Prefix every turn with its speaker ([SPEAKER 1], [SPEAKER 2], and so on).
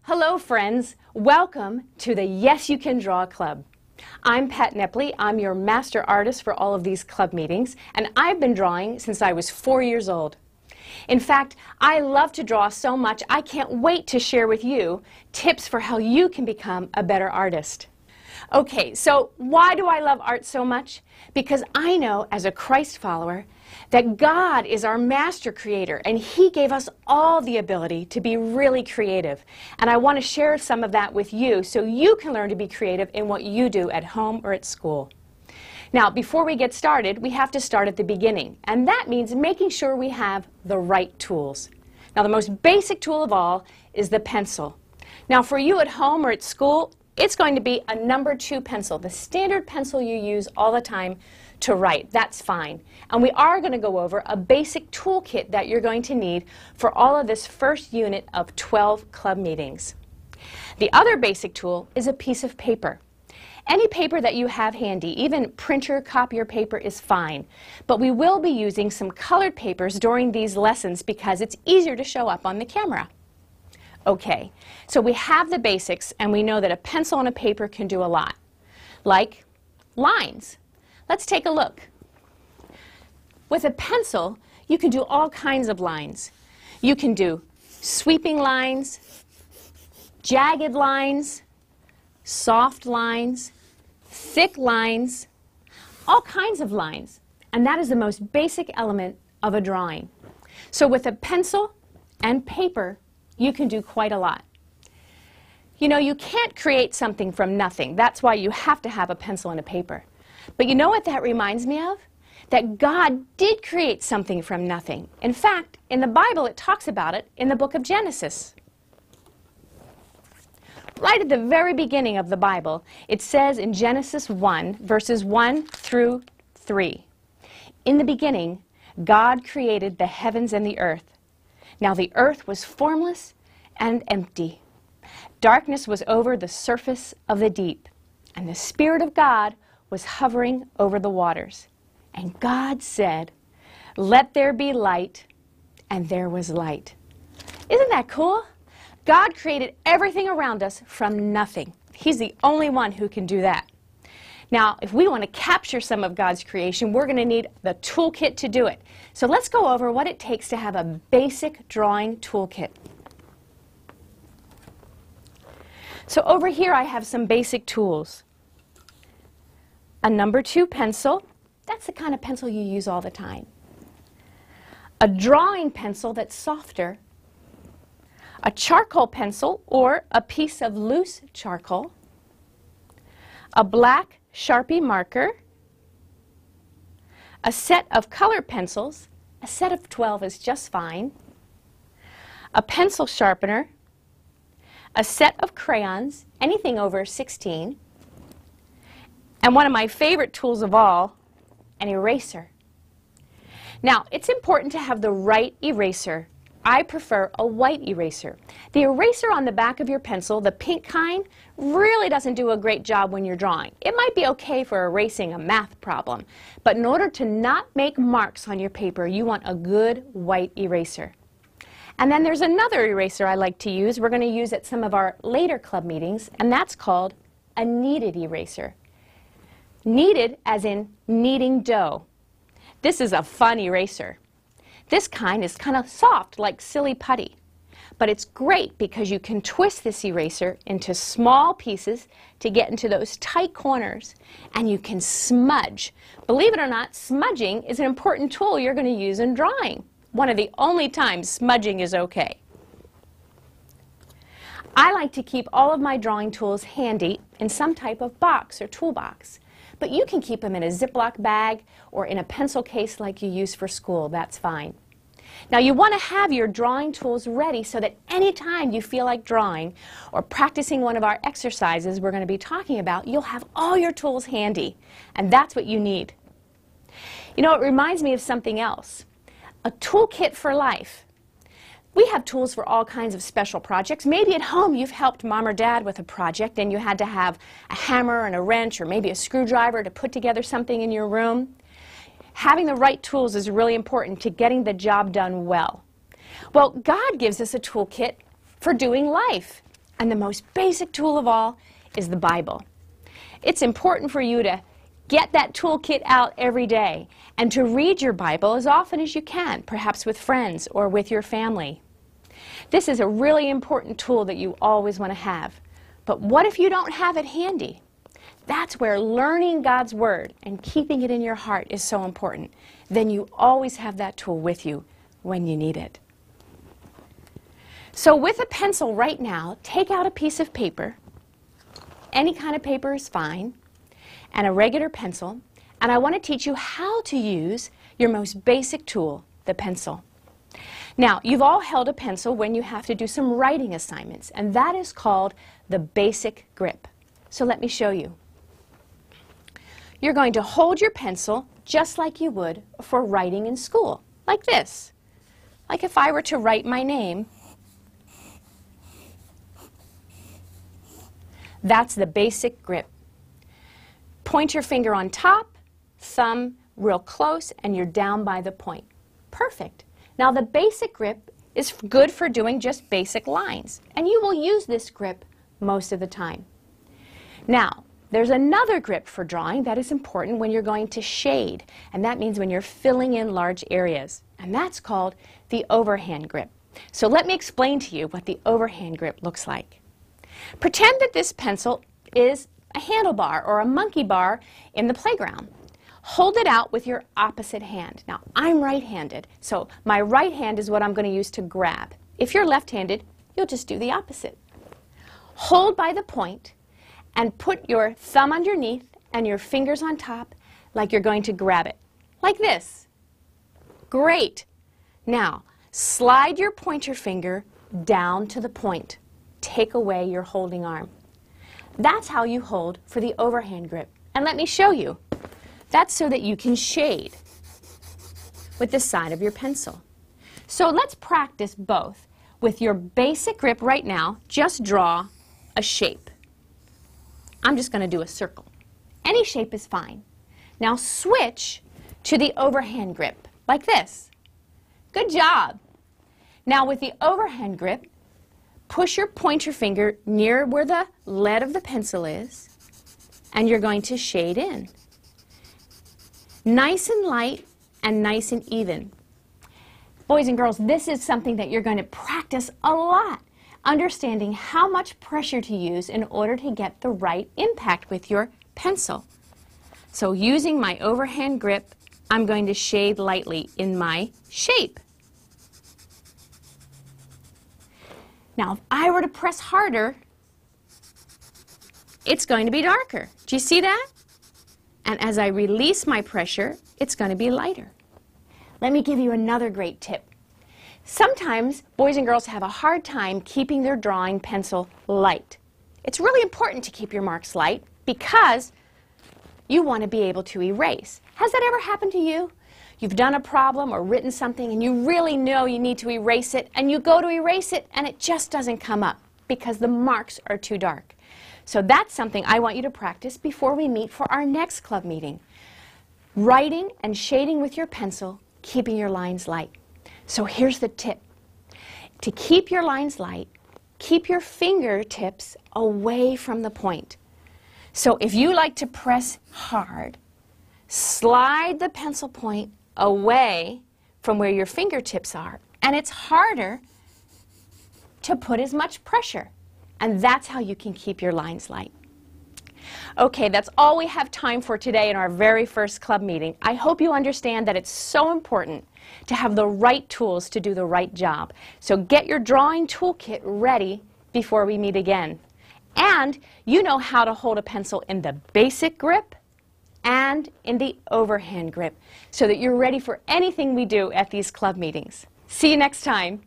[SPEAKER 1] Hello friends, welcome to the Yes You Can Draw Club. I'm Pat Nepley, I'm your master artist for all of these club meetings, and I've been drawing since I was 4 years old. In fact, I love to draw so much I can't wait to share with you tips for how you can become a better artist. Okay, so why do I love art so much? Because I know as a Christ follower that God is our master creator and He gave us all the ability to be really creative. And I want to share some of that with you so you can learn to be creative in what you do at home or at school. Now, before we get started, we have to start at the beginning, and that means making sure we have the right tools. Now, the most basic tool of all is the pencil. Now, for you at home or at school, it's going to be a number 2 pencil, the standard pencil you use all the time to write. That's fine. And we are going to go over a basic toolkit that you're going to need for all of this first unit of 12 club meetings. The other basic tool is a piece of paper. Any paper that you have handy, even printer, copier paper is fine. But we will be using some colored papers during these lessons because it's easier to show up on the camera. Okay, so we have the basics and we know that a pencil and a paper can do a lot. Like lines. Let's take a look. With a pencil, you can do all kinds of lines. You can do sweeping lines, jagged lines, soft lines, thick lines, all kinds of lines. And that is the most basic element of a drawing. So with a pencil and paper, you can do quite a lot. You know, you can't create something from nothing. That's why you have to have a pencil and a paper. But you know what that reminds me of? That God did create something from nothing. In fact, in the Bible it talks about it in the book of Genesis. Right at the very beginning of the Bible, it says in Genesis 1, verses 1 through 3, "In the beginning, God created the heavens and the earth. Now the earth was formless and empty. Darkness was over the surface of the deep, and the Spirit of God was hovering over the waters. And God said, 'Let there be light,' and there was light." Isn't that cool? God created everything around us from nothing. He's the only one who can do that. Now, if we want to capture some of God's creation, we're going to need the toolkit to do it. So let's go over what it takes to have a basic drawing toolkit. So over here I have some basic tools. A number 2 pencil. That's the kind of pencil you use all the time. A drawing pencil that's softer. A charcoal pencil or a piece of loose charcoal. A black Sharpie marker, a set of color pencils, a set of 12 is just fine, a pencil sharpener, a set of crayons, anything over 16, and one of my favorite tools of all, an eraser. Now, it's important to have the right eraser. I prefer a white eraser. The eraser on the back of your pencil, the pink kind, really doesn't do a great job when you're drawing. It might be okay for erasing a math problem, but in order to not make marks on your paper, you want a good white eraser. And then there's another eraser I like to use. We're going to use at some of our later club meetings, and that's called a kneaded eraser. Kneaded as in kneading dough. This is a fun eraser. This kind is kind of soft, like silly putty. But it's great because you can twist this eraser into small pieces to get into those tight corners, and you can smudge. Believe it or not, smudging is an important tool you're going to use in drawing. One of the only times smudging is okay. I like to keep all of my drawing tools handy in some type of box or toolbox. But you can keep them in a Ziploc bag or in a pencil case like you use for school. That's fine. Now you want to have your drawing tools ready so that anytime you feel like drawing or practicing one of our exercises we're going to be talking about, you'll have all your tools handy. And that's what you need. You know, it reminds me of something else. A toolkit for life. We have tools for all kinds of special projects. Maybe at home you've helped mom or dad with a project and you had to have a hammer and a wrench or maybe a screwdriver to put together something in your room. Having the right tools is really important to getting the job done well. Well, God gives us a toolkit for doing life. And the most basic tool of all is the Bible. It's important for you to get that toolkit out every day and to read your Bible as often as you can, perhaps with friends or with your family. This is a really important tool that you always want to have. But what if you don't have it handy? That's where learning God's Word and keeping it in your heart is so important. Then you always have that tool with you when you need it. So with a pencil right now, take out a piece of paper. Any kind of paper is fine. And a regular pencil. And I want to teach you how to use your most basic tool, the pencil. Now, you've all held a pencil when you have to do some writing assignments, and that is called the basic grip. So let me show you. You're going to hold your pencil just like you would for writing in school, like this. Like if I were to write my name, that's the basic grip. Point your finger on top, thumb real close, and you're down by the point. Perfect. Now the basic grip is good for doing just basic lines, and you will use this grip most of the time. Now, there's another grip for drawing that is important when you're going to shade, and that means when you're filling in large areas, and that's called the overhand grip. So let me explain to you what the overhand grip looks like. Pretend that this pencil is a handlebar or a monkey bar in the playground. Hold it out with your opposite hand. Now, I'm right-handed, so my right hand is what I'm going to use to grab. If you're left-handed, you'll just do the opposite. Hold by the point and put your thumb underneath and your fingers on top like you're going to grab it. Like this. Great. Now, slide your pointer finger down to the point. Take away your holding arm. That's how you hold for the overhand grip. And let me show you. That's so that you can shade with the side of your pencil. So let's practice both. With your basic grip right now, just draw a shape. I'm just going to do a circle. Any shape is fine. Now switch to the overhand grip, like this. Good job. Now with the overhand grip, push your pointer finger near where the lead of the pencil is, and you're going to shade in. Nice and light and nice and even. Boys and girls, this is something that you're going to practice a lot, understanding how much pressure to use in order to get the right impact with your pencil. So using my overhand grip, I'm going to shade lightly in my shape. Now, if I were to press harder, it's going to be darker. Do you see that? And as I release my pressure, it's going to be lighter. Let me give you another great tip. Sometimes boys and girls have a hard time keeping their drawing pencil light. It's really important to keep your marks light because you want to be able to erase. Has that ever happened to you? You've done a problem or written something and you really know you need to erase it, and you go to erase it and it just doesn't come up because the marks are too dark. So that's something I want you to practice before we meet for our next club meeting. Writing and shading with your pencil, keeping your lines light. So here's the tip. To keep your lines light, keep your fingertips away from the point. So if you like to press hard, slide the pencil point away from where your fingertips are, and it's harder to put as much pressure. And that's how you can keep your lines light. Okay, that's all we have time for today in our very first club meeting. I hope you understand that it's so important to have the right tools to do the right job. So get your drawing toolkit ready before we meet again. And you know how to hold a pencil in the basic grip and in the overhand grip so that you're ready for anything we do at these club meetings. See you next time.